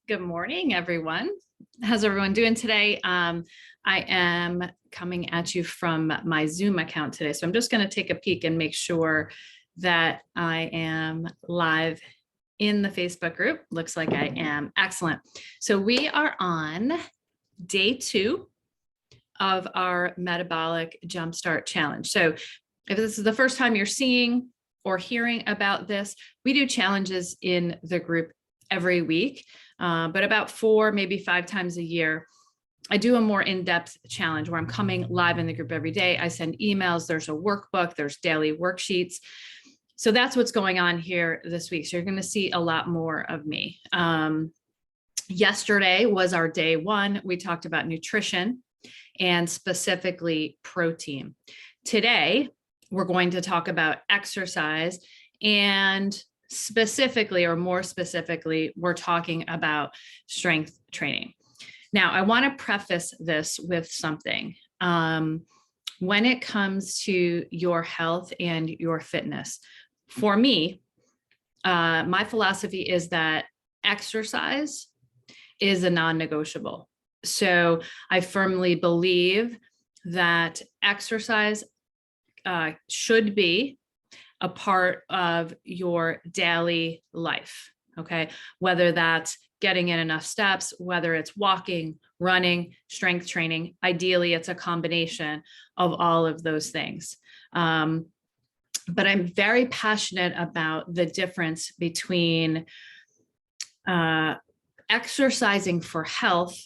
Good morning, everyone. How's everyone doing today? I am coming at you from my Zoom account today. So I'm just going to take a peek and make sure that I am live in the Facebook group. Looks like I am. Excellent. So we are on day 2 of our Metabolic Jumpstart Challenge. So if this is the first time you're seeing or hearing about this, we do challenges in the group every week, but about 4, maybe 5 times a year. I do a more in-depth challenge where I'm coming live in the group every day. I send emails, there's a workbook, there's daily worksheets. So that's what's going on here this week. So you're going to see a lot more of me. Yesterday was our day 1. We talked about nutrition and specifically protein. Today, we're going to talk about exercise, and specifically, or more specifically, we're talking about strength training. Now, I want to preface this with something. When it comes to your health and your fitness, for me, my philosophy is that exercise is a non-negotiable. So I firmly believe that exercise should be a part of your daily life, okay? Whether that's getting in enough steps, whether it's walking, running, strength training, ideally it's a combination of all of those things. But I'm very passionate about the difference between exercising for health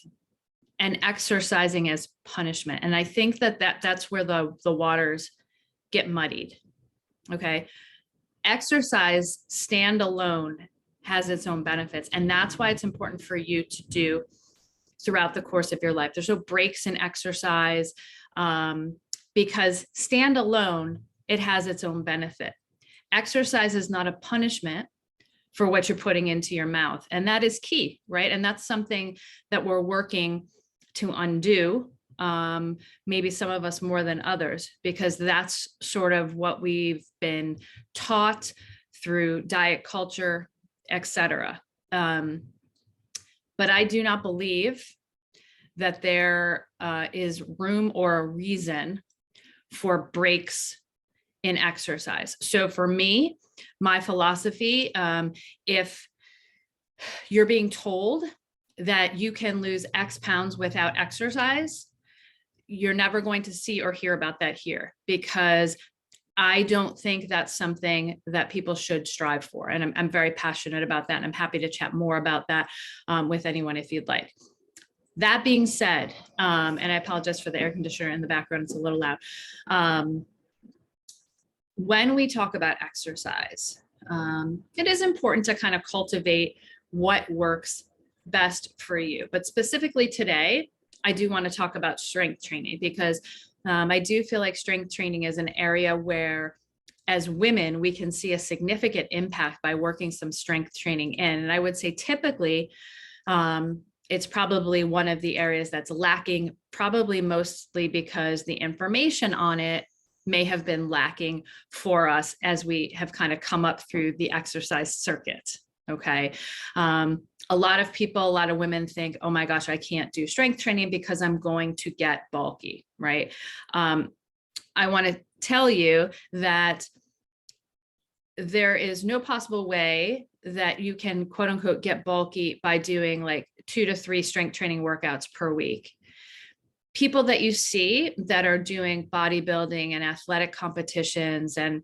and exercising as punishment. And I think that's where the waters get muddied. Okay. Exercise standalone has its own benefits. And that's why it's important for you to do throughout the course of your life. There's no breaks in exercise, because standalone, it has its own benefit. Exercise is not a punishment for what you're putting into your mouth. And that is key, right? And that's something that we're working to undo. Maybe some of us more than others, because that's sort of what we've been taught through diet culture, etc. But I do not believe that there is room or a reason for breaks in exercise. So for me, my philosophy, if you're being told that you can lose X pounds without exercise, you're never going to see or hear about that here, because I don't think that's something that people should strive for. And I'm very passionate about that. And I'm happy to chat more about that with anyone if you'd like. That being said, and I apologize for the air conditioner in the background, it's a little loud. When we talk about exercise, it is important to kind of cultivate what works best for you. But specifically today, I do want to talk about strength training, because I do feel like strength training is an area where, as women, we can see a significant impact by working some strength training in. And I would say typically, it's probably one of the areas that's lacking, probably mostly because the information on it may have been lacking for us as we have kind of come up through the exercise circuit. Okay. A lot of people, a lot of women think, oh my gosh, I can't do strength training because I'm going to get bulky, right? I want to tell you that there is no possible way that you can, quote unquote, get bulky by doing like 2 to 3 strength training workouts per week. People that you see that are doing bodybuilding and athletic competitions, and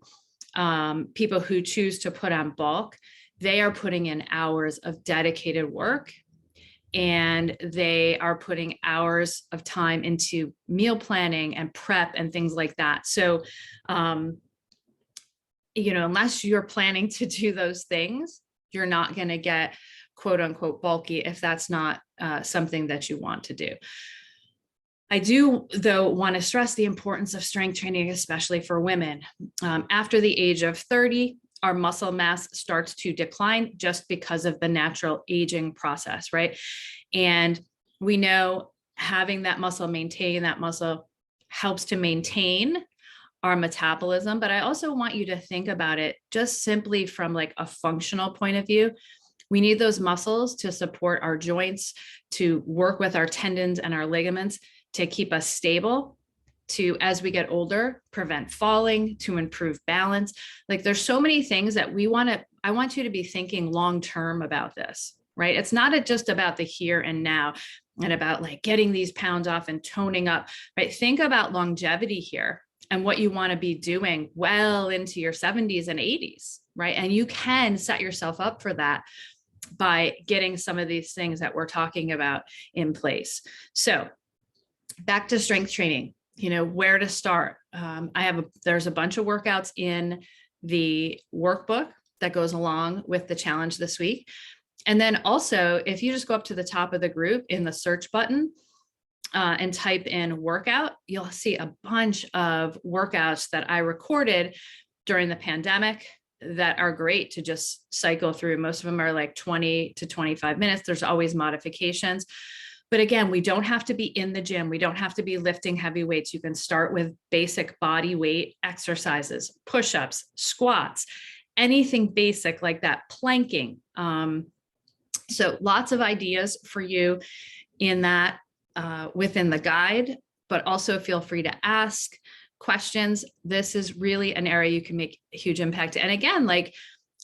people who choose to put on bulk, they are putting in hours of dedicated work, and they are putting hours of time into meal planning and prep and things like that. So, unless you're planning to do those things, you're not going to get, quote unquote, bulky if that's not something that you want to do. I do, though, want to stress the importance of strength training, especially for women. After the age of 30, our muscle mass starts to decline just because of the natural aging process, right? And we know having that muscle, maintaining that muscle, helps to maintain our metabolism. But I also want you to think about it just simply from like a functional point of view. We need those muscles to support our joints, to work with our tendons and our ligaments, to keep us stable, to, as we get older, prevent falling, to improve balance. Like there's so many things that I want you to be thinking long-term about this, right? It's not just about the here and now and about like getting these pounds off and toning up, right? Think about longevity here and what you want to be doing well into your 70s and 80s, right? And you can set yourself up for that by getting some of these things that we're talking about in place. So back to strength training, where to start. There's a bunch of workouts in the workbook that goes along with the challenge this week. And then also, if you just go up to the top of the group in the search button and type in workout, you'll see a bunch of workouts that I recorded during the pandemic that are great to just cycle through. Most of them are like 20 to 25 minutes. There's always modifications. But again, we don't have to be in the gym. We don't have to be lifting heavy weights. You can start with basic body weight exercises, push-ups, squats, anything basic like that, planking. So lots of ideas for you in that within the guide, but also feel free to ask questions. This is really an area you can make a huge impact. And again, like,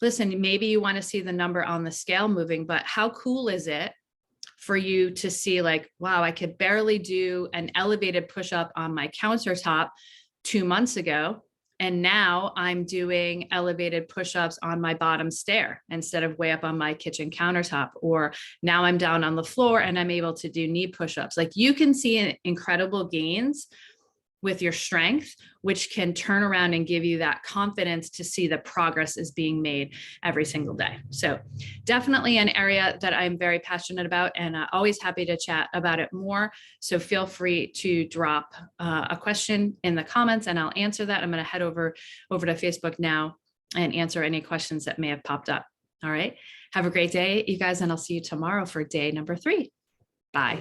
listen, maybe you want to see the number on the scale moving, but how cool is it for you to see like, wow, I could barely do an elevated push-up on my countertop 2 months ago. And now I'm doing elevated push-ups on my bottom stair instead of way up on my kitchen countertop. Or now I'm down on the floor and I'm able to do knee push-ups. Like you can see incredible gains with your strength, which can turn around and give you that confidence to see the progress is being made every single day. So definitely an area that I'm very passionate about and always happy to chat about it more. So feel free to drop a question in the comments and I'll answer that. I'm going to head over to Facebook now and answer any questions that may have popped up. All right. Have a great day, you guys, and I'll see you tomorrow for day number 3. Bye.